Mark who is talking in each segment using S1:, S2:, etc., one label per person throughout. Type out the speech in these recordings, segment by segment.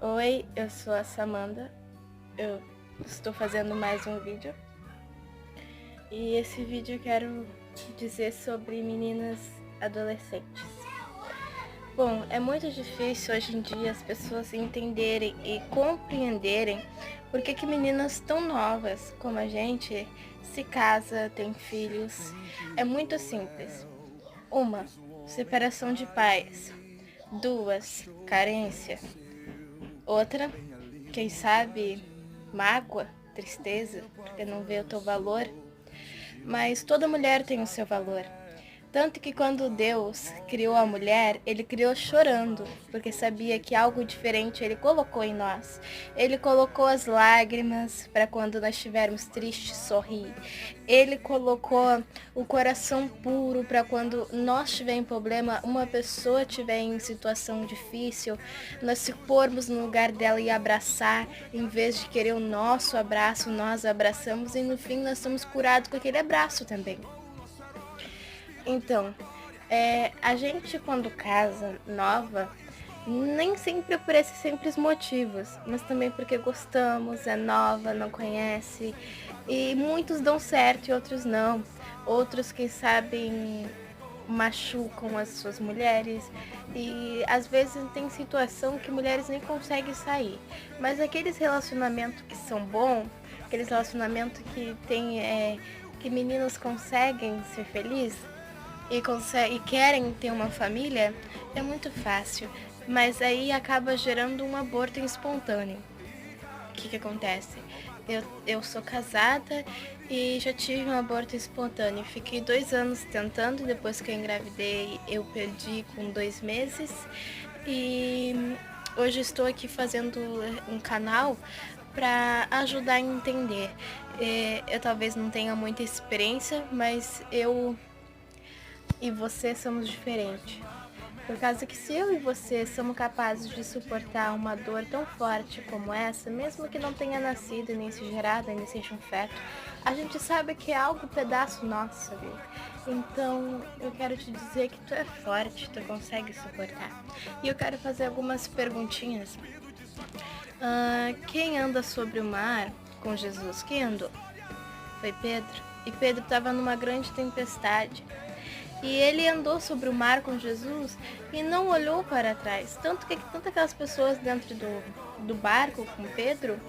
S1: Oi, eu sou a Samanda. Eu estou fazendo mais um vídeo. E esse vídeo eu quero dizer sobre meninas adolescentes. Bom, é muito difícil hoje em dia as pessoas entenderem e compreenderem por que meninas tão novas como a gente se casa, tem filhos. É muito simples. 1. Separação de pais. 2. Carência. Outra, quem sabe, mágoa, tristeza, porque não vê o teu valor. Mas toda mulher tem o seu valor. Tanto que quando Deus criou a mulher, Ele criou chorando, porque sabia que algo diferente Ele colocou em nós. Ele colocou as lágrimas para quando nós estivermos tristes sorrir. Ele colocou o coração puro para quando nós tivermos em problema, uma pessoa estiver em situação difícil, nós se pormos no lugar dela e abraçar, em vez de querer o nosso abraço, nós abraçamos e no fim nós somos curados com aquele abraço também. Então, a gente quando casa nova, nem sempre por esses simples motivos, mas também porque gostamos, é nova, não conhece, e muitos dão certo e outros não. Outros, quem sabem, machucam as suas mulheres, e às vezes tem situação que mulheres nem conseguem sair. Mas aqueles relacionamentos que são bons, aqueles relacionamentos que tem, que meninos conseguem ser felizes, e querem ter uma família, é muito fácil, mas aí acaba gerando um aborto espontâneo. O que acontece? Eu sou casada e já tive um aborto espontâneo. Fiquei 2 anos tentando, depois que eu engravidei eu perdi com 2 meses. E hoje estou aqui fazendo um canal para ajudar a entender. Eu talvez não tenha muita experiência, mas eu e você somos diferentes. Por causa que se eu e você somos capazes de suportar uma dor tão forte como essa, mesmo que não tenha nascido, nem se gerado, nem seja um feto, a gente sabe que é algo pedaço nosso, sabe? Então eu quero te dizer que tu é forte, tu consegue suportar. E eu quero fazer algumas perguntinhas. Quem anda sobre o mar com Jesus? Quem andou? Foi Pedro. E Pedro estava numa grande tempestade. E ele andou sobre o mar com Jesus e não olhou para trás. Tanto que tantas aquelas pessoas dentro do barco com Pedro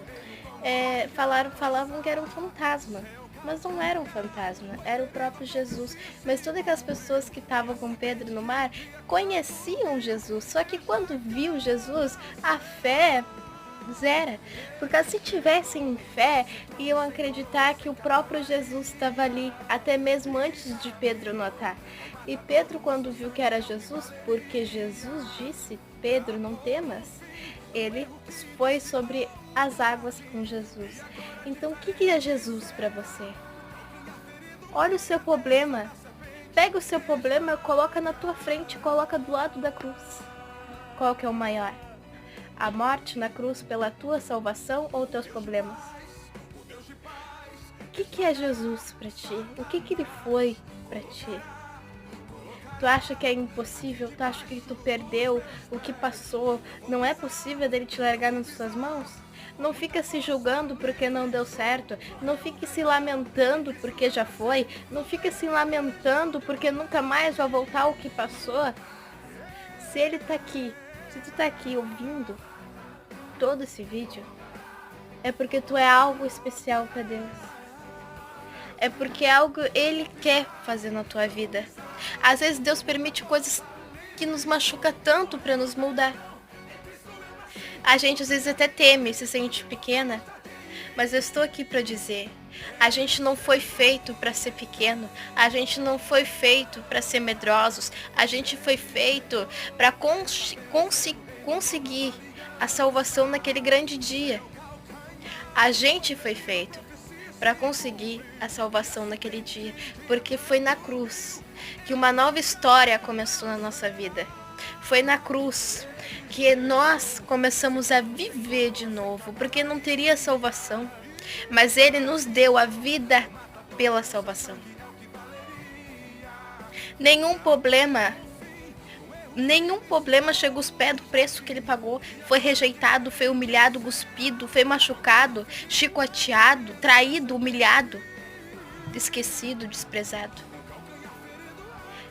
S1: falavam que era um fantasma. Mas não era um fantasma, era o próprio Jesus. Mas todas aquelas pessoas que estavam com Pedro no mar conheciam Jesus. Só que quando viu Jesus, a fé zero. Porque se tivessem fé, iam acreditar que o próprio Jesus estava ali, até mesmo antes de Pedro notar. E Pedro, quando viu que era Jesus, porque Jesus disse, Pedro, não temas, ele foi sobre as águas com Jesus. Então, o que é Jesus para você? Olha o seu problema. Pega o seu problema, coloca na tua frente, coloca do lado da cruz. Qual que é o maior? A morte na cruz pela tua salvação ou teus problemas? O que é Jesus para ti? O que ele foi para ti? Tu acha que é impossível? Tu acha que tu perdeu o que passou? Não é possível dele te largar nas suas mãos? Não fica se julgando porque não deu certo. Não fique se lamentando porque já foi. Não fica se lamentando porque nunca mais vai voltar o que passou. Se ele tá aqui, se tu tá aqui ouvindo todo esse vídeo, é porque tu é algo especial para Deus. É porque é algo Ele quer fazer na tua vida. Às vezes Deus permite coisas que nos machuca tanto para nos moldar. A gente às vezes até teme, se sente pequena, mas eu estou aqui para dizer, a gente não foi feito para ser pequeno, a gente não foi feito para ser medrosos, a gente foi feito para conseguir a salvação naquele grande dia. A gente foi feito para conseguir a salvação naquele dia, porque foi na cruz que uma nova história começou na nossa vida. Foi na cruz que nós começamos a viver de novo, porque não teria salvação, mas Ele nos deu a vida pela salvação. Nenhum problema Nenhum problema chega aos pés do preço que ele pagou. Foi rejeitado, foi humilhado, cuspido, foi machucado, chicoteado, traído, humilhado, esquecido, desprezado.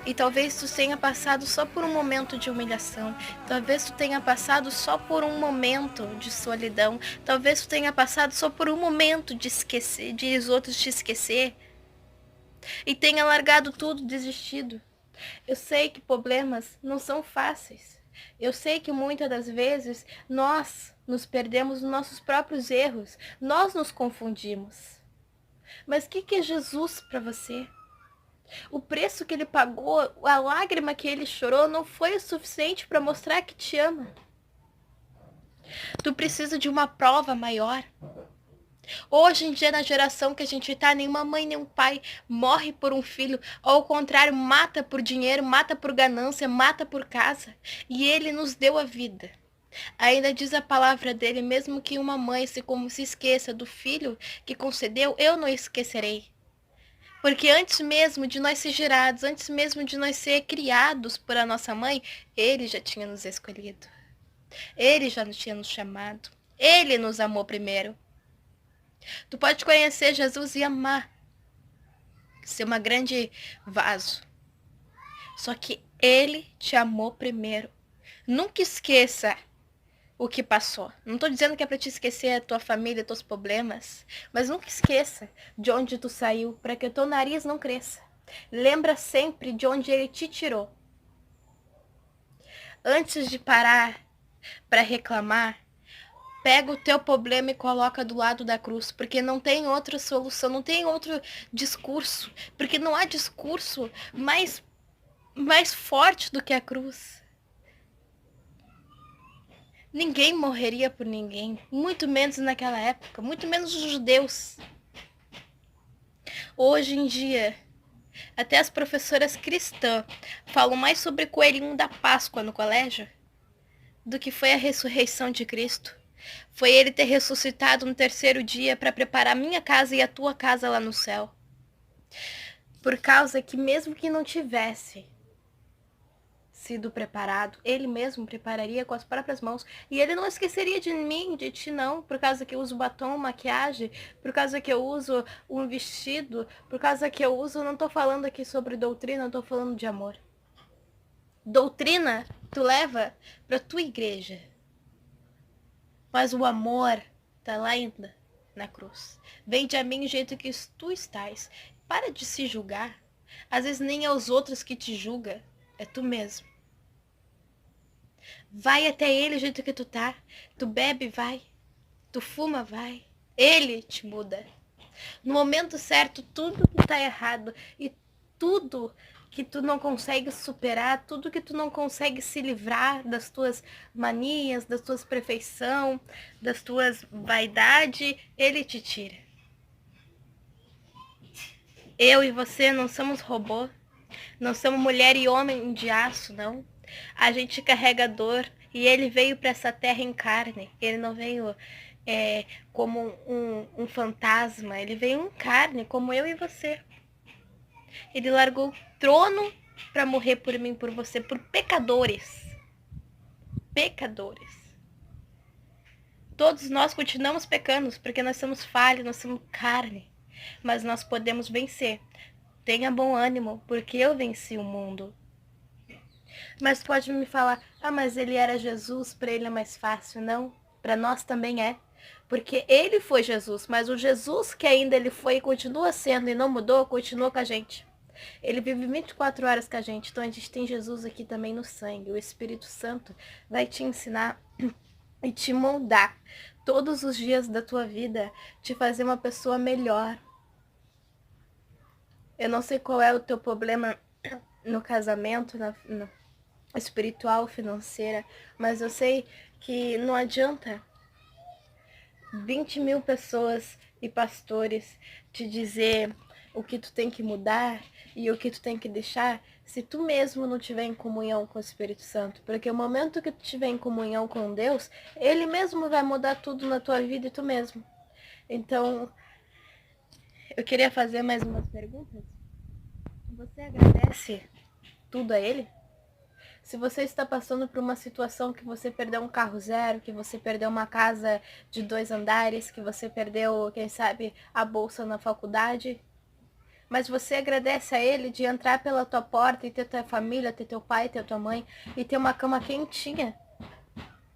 S1: E talvez tu tenha passado só por um momento de humilhação. Talvez tu tenha passado só por um momento de solidão. Talvez tu tenha passado só por um momento de esquecer, de os outros te esquecer. E tenha largado tudo, desistido. Eu sei que problemas não são fáceis. Eu sei que muitas das vezes nós nos perdemos nos nossos próprios erros. Nós nos confundimos. Mas o que é Jesus para você? O preço que ele pagou, a lágrima que ele chorou, não foi o suficiente para mostrar que te ama. Tu precisa de uma prova maior. Hoje em dia, na geração que a gente tá, nenhuma mãe, nenhum pai morre por um filho. Ou ao contrário, mata por dinheiro, mata por ganância, mata por casa. E ele nos deu a vida. Ainda diz a palavra dele, mesmo que uma mãe se esqueça do filho que concedeu, eu não esquecerei. Porque antes mesmo de nós ser gerados, antes mesmo de nós ser criados por a nossa mãe, ele já tinha nos escolhido. Ele já tinha nos chamado. Ele nos amou primeiro. Tu pode conhecer Jesus e amar. Ser uma grande vaso. Só que ele te amou primeiro. Nunca esqueça o que passou. Não tô dizendo que é pra te esquecer a tua família, teus problemas, mas nunca esqueça de onde tu saiu, para que o teu nariz não cresça. Lembra sempre de onde ele te tirou. Antes de parar para reclamar, pega o teu problema e coloca do lado da cruz, porque não tem outra solução, não tem outro discurso, porque não há discurso mais forte do que a cruz. Ninguém morreria por ninguém, muito menos naquela época, muito menos os judeus. Hoje em dia, até as professoras cristãs falam mais sobre o coelhinho da Páscoa no colégio do que foi a ressurreição de Cristo. Foi ele ter ressuscitado no terceiro dia para preparar a minha casa e a tua casa lá no céu. Por causa que mesmo que não tivesse sido preparado, ele mesmo prepararia com as próprias mãos. E ele não esqueceria de mim, de ti não, por causa que eu uso batom, maquiagem, por causa que eu uso um vestido, por causa que eu uso, não tô falando aqui sobre doutrina, eu tô falando de amor. Doutrina tu leva pra tua igreja. Mas o amor tá lá ainda na cruz. Vende a mim do jeito que tu estás. Para de se julgar. Às vezes nem é os outros que te julgam, é tu mesmo. Vai até ele do jeito que tu tá. Tu bebe, vai. Tu fuma, vai. Ele te muda. No momento certo, tudo que tá errado e tudo que tu não consegue superar, tudo que tu não consegue se livrar das tuas manias, das tuas perfeição, das tuas vaidade, ele te tira. Eu e você não somos robô, não somos mulher e homem de aço, não. A gente carrega dor e ele veio para essa terra em carne. Ele não veio como um fantasma, ele veio em carne, como eu e você. Ele largou o trono para morrer por mim, por você, por pecadores. Pecadores. Todos nós continuamos pecando, porque nós somos falhos, nós somos carne. Mas nós podemos vencer. Tenha bom ânimo, porque eu venci o mundo. Mas pode me falar, mas ele era Jesus, para ele é mais fácil. Não, para nós também é. Porque ele foi Jesus, mas o Jesus que ainda ele foi e continua sendo e não mudou, continua com a gente. Ele vive 24 horas com a gente, então a gente tem Jesus aqui também no sangue. O Espírito Santo vai te ensinar e te moldar todos os dias da tua vida, te fazer uma pessoa melhor. Eu não sei qual é o teu problema no casamento, na espiritual, financeira, mas eu sei que não adianta 20 mil pessoas e pastores te dizer o que tu tem que mudar e o que tu tem que deixar, se tu mesmo não tiver em comunhão com o Espírito Santo. Porque o momento que tu tiver em comunhão com Deus, ele mesmo vai mudar tudo na tua vida e tu mesmo. Então, eu queria fazer mais umas perguntas. Você agradece tudo a ele? Se você está passando por uma situação que você perdeu um carro zero, que você perdeu uma casa de 2 andares, que você perdeu, quem sabe, a bolsa na faculdade, mas você agradece a ele de entrar pela tua porta e ter tua família, ter teu pai, ter tua mãe e ter uma cama quentinha.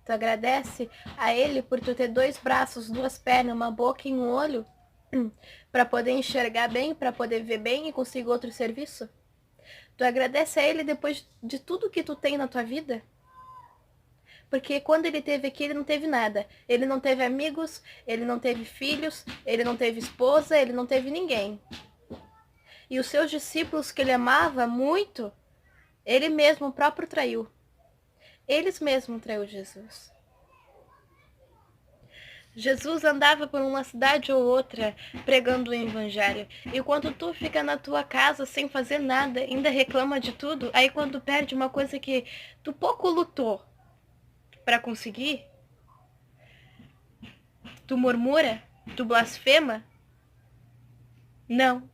S1: Tu agradece a ele por tu ter 2 braços, 2 pernas, uma boca e um olho para poder enxergar bem, para poder ver bem e conseguir outro serviço? Tu agradece a ele depois de tudo que tu tem na tua vida? Porque quando ele teve aqui, ele não teve nada. Ele não teve amigos, ele não teve filhos, ele não teve esposa, ele não teve ninguém. E os seus discípulos que ele amava muito, ele mesmo próprio traiu. Eles mesmos traiu Jesus. Jesus andava por uma cidade ou outra pregando o evangelho. E quando tu fica na tua casa sem fazer nada, ainda reclama de tudo, aí quando perde uma coisa que tu pouco lutou para conseguir, tu murmura, tu blasfema? Não.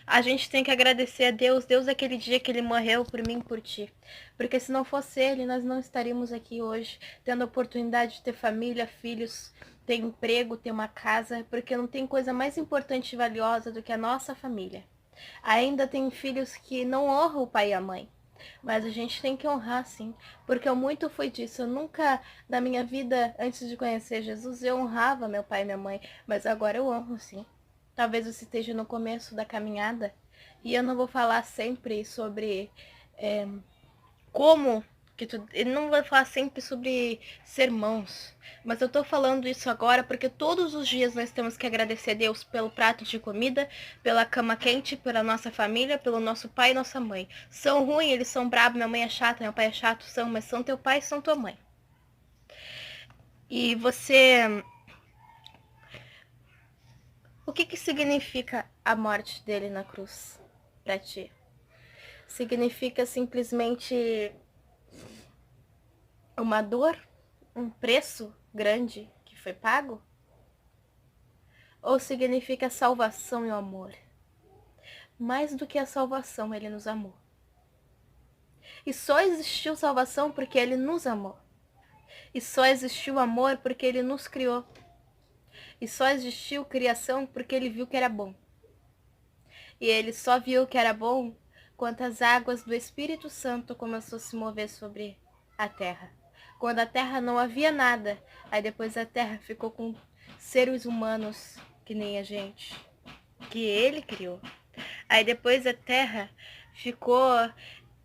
S1: A gente tem que agradecer a Deus, Deus aquele dia que ele morreu por mim e por ti. Porque se não fosse ele, nós não estaríamos aqui hoje, tendo a oportunidade de ter família, filhos, ter emprego, ter uma casa, porque não tem coisa mais importante e valiosa do que a nossa família. Ainda tem filhos que não honram o pai e a mãe. Mas a gente tem que honrar, sim, porque eu muito fui disso. Eu nunca, na minha vida, antes de conhecer Jesus, eu honrava meu pai e minha mãe, mas agora eu honro, sim. Talvez você esteja no começo da caminhada e eu não vou falar sempre sobre como que tu, eu não vou falar sempre sobre sermãos, mas eu tô falando isso agora porque todos os dias nós temos que agradecer a Deus pelo prato de comida, pela cama quente, pela nossa família, pelo nosso pai e nossa mãe. São ruins, eles são bravos, minha mãe é chata, meu pai é chato, são, mas são teu pai e são tua mãe. E você... O que significa a morte dele na cruz pra ti? Significa simplesmente uma dor? Um preço grande que foi pago? Ou significa salvação e amor? Mais do que a salvação, ele nos amou. E só existiu salvação porque ele nos amou. E só existiu amor porque ele nos criou. E só existiu criação porque ele viu que era bom. E ele só viu que era bom quando as águas do Espírito Santo começou a se mover sobre a terra. Quando a terra não havia nada, aí depois a terra ficou com seres humanos que nem a gente, que ele criou. Aí depois a terra ficou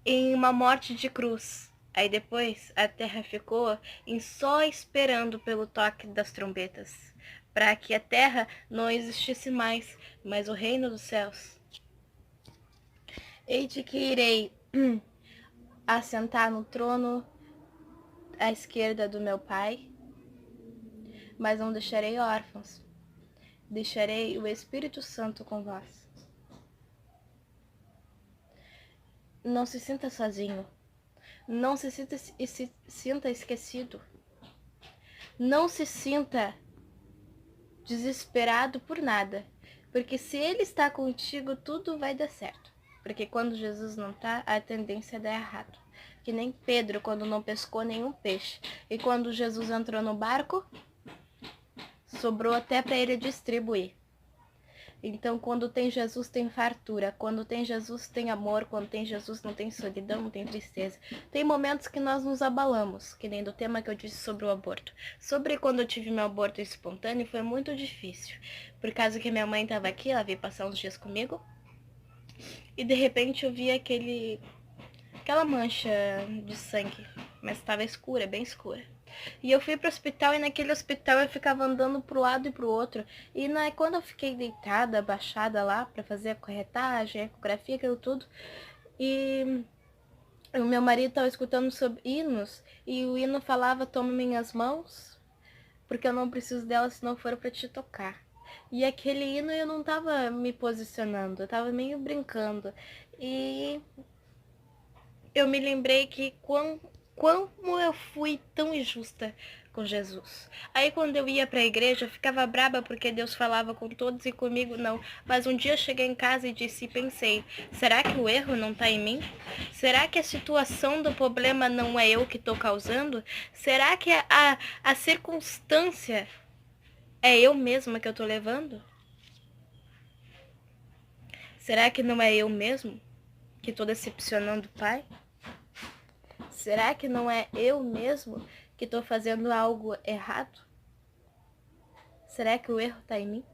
S1: em uma morte de cruz. Aí depois a terra ficou em só esperando pelo toque das trombetas, para que a terra não existisse mais, mas o reino dos céus. Hei de que irei assentar no trono à esquerda do meu pai, mas não deixarei órfãos. Deixarei o Espírito Santo com vós. Não se sinta sozinho. Não se sinta esquecido. Não se sinta desesperado por nada. Porque se ele está contigo, tudo vai dar certo. Porque quando Jesus não está, a tendência é dar errado. Que nem Pedro, quando não pescou nenhum peixe. E quando Jesus entrou no barco, sobrou até para ele distribuir. Então, quando tem Jesus, tem fartura. Quando tem Jesus, tem amor. Quando tem Jesus, não tem solidão, não tem tristeza. Tem momentos que nós nos abalamos, que nem do tema que eu disse sobre o aborto. Sobre quando eu tive meu aborto espontâneo, foi muito difícil. Por causa que minha mãe estava aqui, ela veio passar uns dias comigo. E de repente eu vi aquela mancha de sangue. Mas estava escura, bem escura. E eu fui pro hospital e naquele hospital eu ficava andando pro lado e pro outro. E quando eu fiquei deitada, abaixada lá pra fazer a corretagem, a ecografia, aquilo tudo. E o meu marido tava escutando sobre hinos. E o hino falava, toma minhas mãos, porque eu não preciso delas se não for pra te tocar. E aquele hino eu não tava me posicionando, eu tava meio brincando. E eu me lembrei que como eu fui tão injusta com Jesus. Aí quando eu ia para a igreja, eu ficava braba porque Deus falava com todos e comigo não. Mas um dia eu cheguei em casa e pensei, será que o erro não está em mim? Será que a situação do problema não é eu que estou causando? Será que a circunstância é eu mesma que eu estou levando? Será que não é eu mesmo que estou decepcionando o Pai? Será que não é eu mesmo que estou fazendo algo errado? Será que o erro está em mim?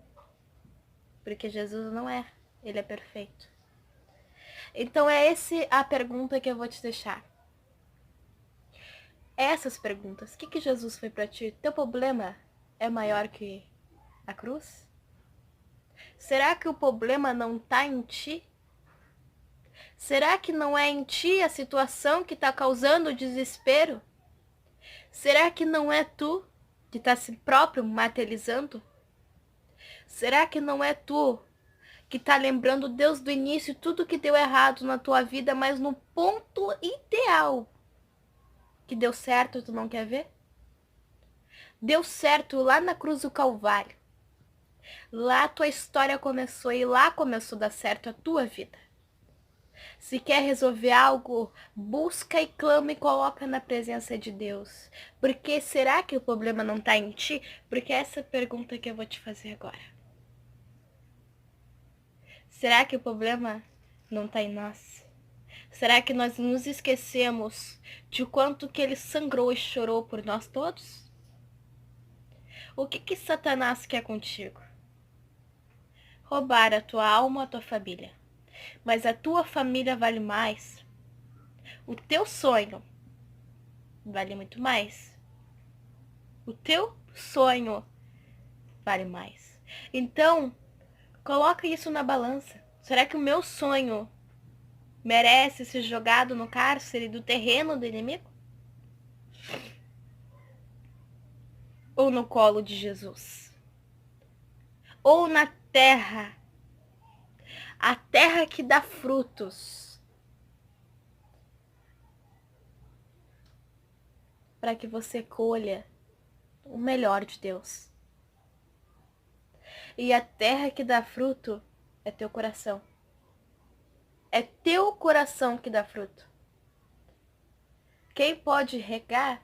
S1: Porque Jesus não é, ele é perfeito. Então é essa a pergunta que eu vou te deixar. Essas perguntas, o que Jesus foi para ti? Teu problema é maior que a cruz? Será que o problema não está em ti? Será que não é em ti a situação que está causando o desespero? Será que não é tu que está se próprio materializando? Será que não é tu que está lembrando Deus do início tudo que deu errado na tua vida, mas no ponto ideal que deu certo, tu não quer ver? Deu certo lá na cruz do Calvário. Lá a tua história começou e lá começou a dar certo a tua vida. Se quer resolver algo, busca e clama e coloca na presença de Deus. Porque será que o problema não está em ti? Porque essa é a pergunta que eu vou te fazer agora. Será que o problema não está em nós? Será que nós nos esquecemos de quanto que ele sangrou e chorou por nós todos? O que Satanás quer contigo? Roubar a tua alma, a tua família. Mas a tua família vale mais. O teu sonho vale muito mais. O teu sonho vale mais. Então, coloca isso na balança. Será que o meu sonho merece ser jogado no cárcere do terreno do inimigo? Ou no colo de Jesus? Ou na terra? A terra que dá frutos. Para que você colha o melhor de Deus. E a terra que dá fruto é teu coração. É teu coração que dá fruto. Quem pode regar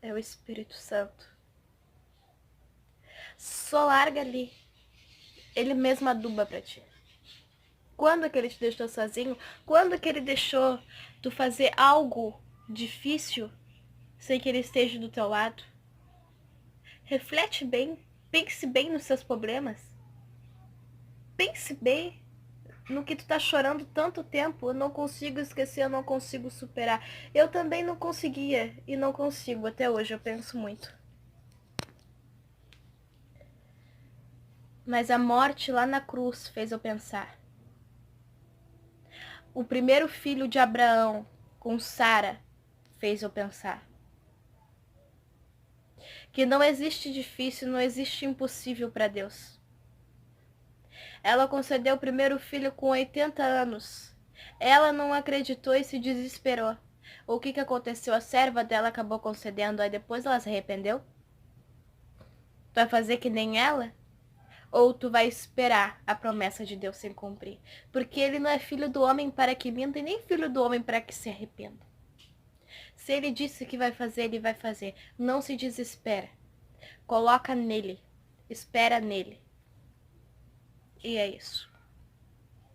S1: é o Espírito Santo. Só larga ali. Ele mesmo aduba pra ti. Quando que ele te deixou sozinho? Quando que ele deixou tu fazer algo difícil sem que ele esteja do teu lado? Reflete bem. Pense bem nos seus problemas. Pense bem no que tu tá chorando tanto tempo. Eu não consigo esquecer, eu não consigo superar. Eu também não conseguia e não consigo até hoje, eu penso muito. Mas a morte lá na cruz fez eu pensar. O primeiro filho de Abraão com Sara fez eu pensar. Que não existe difícil, não existe impossível para Deus. Ela concedeu o primeiro filho com 80 anos. Ela não acreditou e se desesperou. O que aconteceu? A serva dela acabou concedendo, aí depois ela se arrependeu? Tu vai fazer que nem ela? Ou tu vai esperar a promessa de Deus se cumprir? Porque ele não é filho do homem para que minta e nem filho do homem para que se arrependa. Se ele disse que vai fazer, ele vai fazer. Não se desespera. Coloca nele. Espera nele. E é isso.